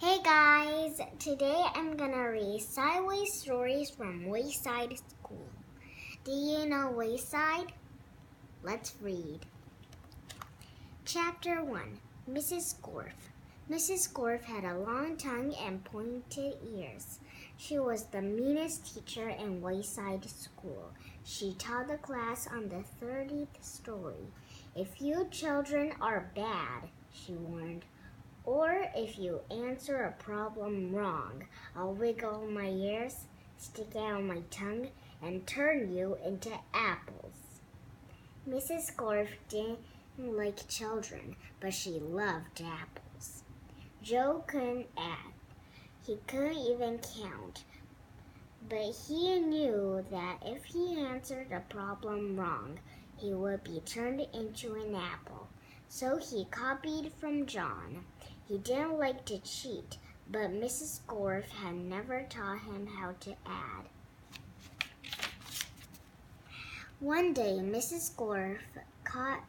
Hey guys, today I'm gonna read sideways stories from Wayside School. Do you know Wayside? Let's read. Chapter 1, Mrs. Gorf. Mrs. Gorf had a long tongue and pointed ears. She was the meanest teacher in Wayside School. She taught the class on the 30th story. If you children are bad, she warned, or if you answer a problem wrong, I'll wiggle my ears, stick out my tongue, and turn you into apples. Mrs. Gorf didn't like children, but she loved apples. Joe couldn't act. He couldn't even count. But he knew that if he answered a problem wrong, he would be turned into an apple. So he copied from John. He didn't like to cheat, but Mrs. Gorf had never taught him how to add. One day, Mrs. Gorf caught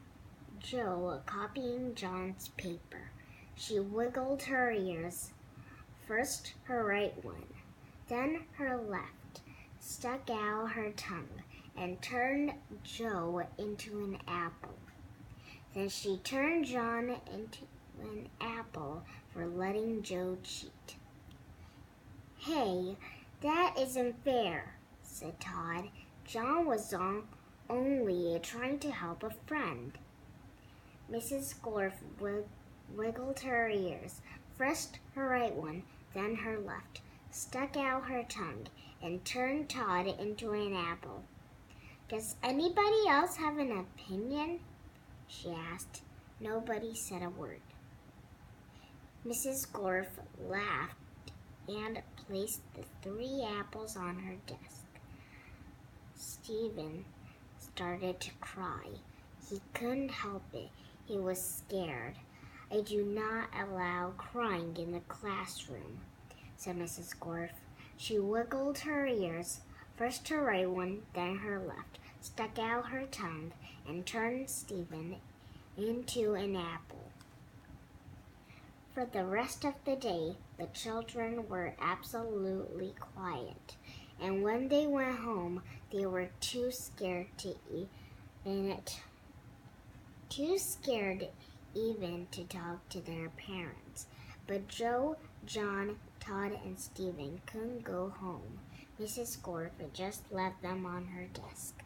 Joe copying John's paper. She wiggled her ears, first her right one, then her left, stuck out her tongue, and turned Joe into an apple. Then she turned John into an apple for letting Joe cheat. Hey, that isn't fair, said Todd. John was only trying to help a friend. Mrs. Gorf wiggled her ears, first her right one, then her left, stuck out her tongue, and turned Todd into an apple. Does anybody else have an opinion? She asked. Nobody said a word. Mrs. Gorf laughed and placed the 3 apples on her desk. Stephen started to cry. He couldn't help it. He was scared. I do not allow crying in the classroom, said Mrs. Gorf. She wiggled her ears, first her right one, then her left, stuck out her tongue, and turned Stephen into an apple. For the rest of the day, the children were absolutely quiet, and when they went home, they were too scared even to talk to their parents. But Joe, John, Todd, and Stephen couldn't go home. Mrs. Gorf had just left them on her desk.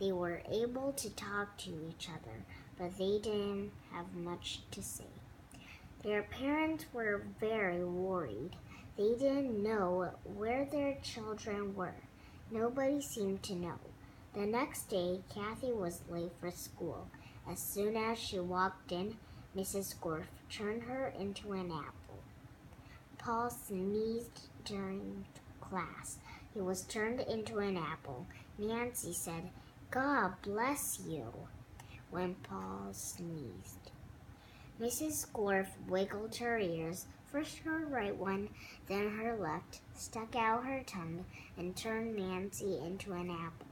They were able to talk to each other, but they didn't have much to say. Their parents were very worried. They didn't know where their children were. Nobody seemed to know. The next day, Kathy was late for school. As soon as she walked in, Mrs. Gorf turned her into an apple. Paul sneezed during class. He was turned into an apple. Nancy said, "God bless you," when Paul sneezed. Mrs. Gorf wiggled her ears, first her right one, then her left, stuck out her tongue, and turned Nancy into an apple.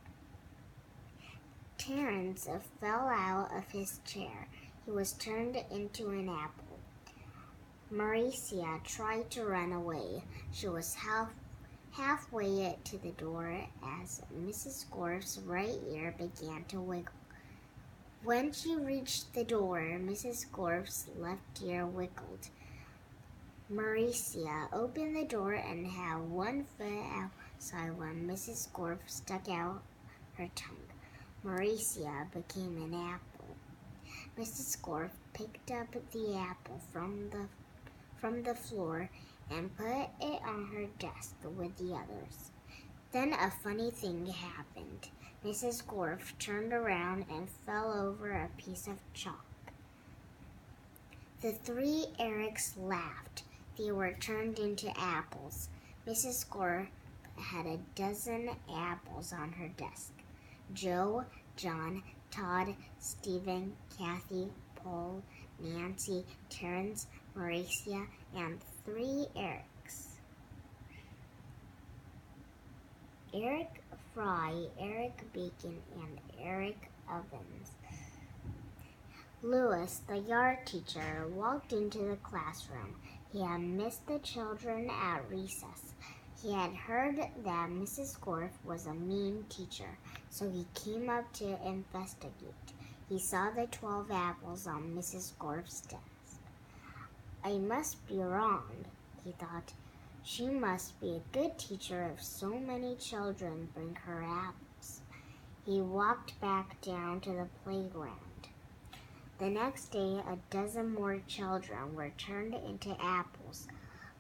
Terence fell out of his chair. He was turned into an apple. Maricia tried to run away. She was halfway to the door as Mrs. Gorf's right ear began to wiggle. When she reached the door, Mrs. Gorf's left ear wiggled. Maricia opened the door and had one foot outside when Mrs. Gorf stuck out her tongue. Maricia became an apple. Mrs. Gorf picked up the apple from the floor and put it on her desk with the others. Then a funny thing happened. Mrs. Gorf turned around and fell over a piece of chalk. The 3 Erics laughed. They were turned into apples. Mrs. Gorf had a dozen apples on her desk. Joe, John, Todd, Stephen, Kathy, Paul, Nancy, Terence, Maricia, and 3 Erics. Eric Fry, Eric Bacon, and Eric Evans. Louis, the yard teacher, walked into the classroom. He had missed the children at recess. He had heard that Mrs. Gorf was a mean teacher, so he came up to investigate. He saw the 12 apples on Mrs. Gorf's desk. I must be wrong, he thought. She must be a good teacher if so many children bring her apples. He walked back down to the playground. The next day, a dozen more children were turned into apples.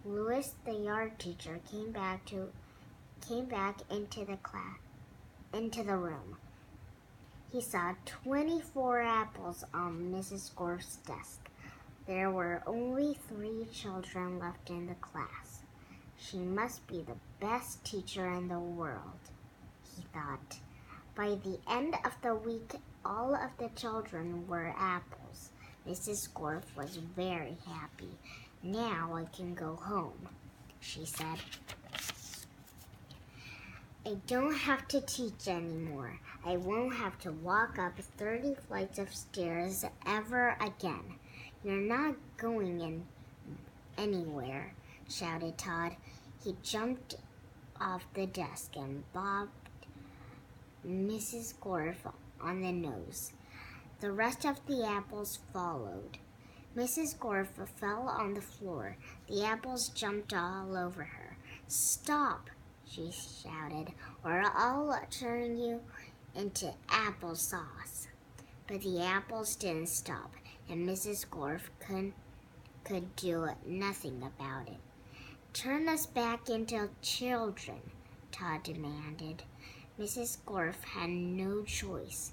Louis, the yard teacher, came back into the room. He saw 24 apples on Mrs. Gorf's desk. There were only 3 children left in the class. She must be the best teacher in the world, he thought. By the end of the week, all of the children were apples. Mrs. Gorf was very happy. Now I can go home, she said. I don't have to teach anymore. I won't have to walk up 30 flights of stairs ever again. You're not going anywhere, shouted Todd. He jumped off the desk and bobbed Mrs. Gorf on the nose. The rest of the apples followed. Mrs. Gorf fell on the floor. The apples jumped all over her. Stop, she shouted, or I'll turn you into applesauce. But the apples didn't stop, and Mrs. Gorf could do nothing about it. Turn us back into children, Todd demanded. Mrs. Gorf had no choice.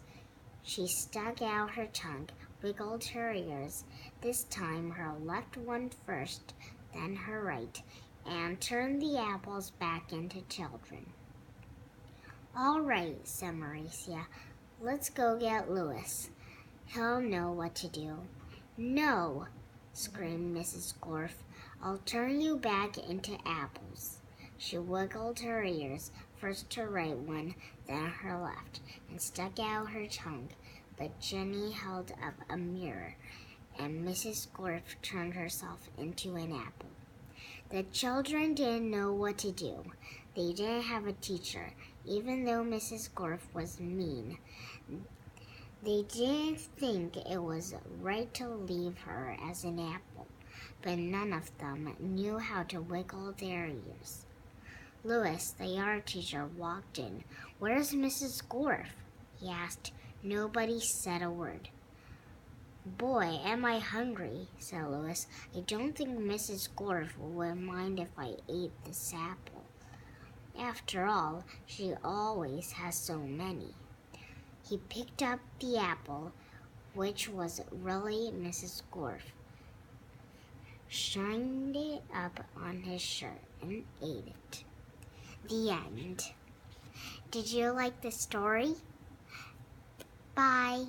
She stuck out her tongue, wiggled her ears, this time her left one first, then her right, and turned the apples back into children. All right, said Mauricia. Let's go get Louis. He'll know what to do. No, screamed Mrs. Gorf. I'll turn you back into apples. She wiggled her ears, first her right one, then her left, and stuck out her tongue. But Jenny held up a mirror, and Mrs. Gorf turned herself into an apple. The children didn't know what to do. They didn't have a teacher, even though Mrs. Gorf was mean. They didn't think it was right to leave her as an apple, but none of them knew how to wiggle their ears. Louis, the yard teacher, walked in. Where's Mrs. Gorf? He asked. Nobody said a word. Boy, am I hungry, said Louis. I don't think Mrs. Gorf would mind if I ate this apple. After all, she always has so many. He picked up the apple, which was really Mrs. Gorf, shined it up on his shirt, and ate it. The end. Did you like the story? Bye.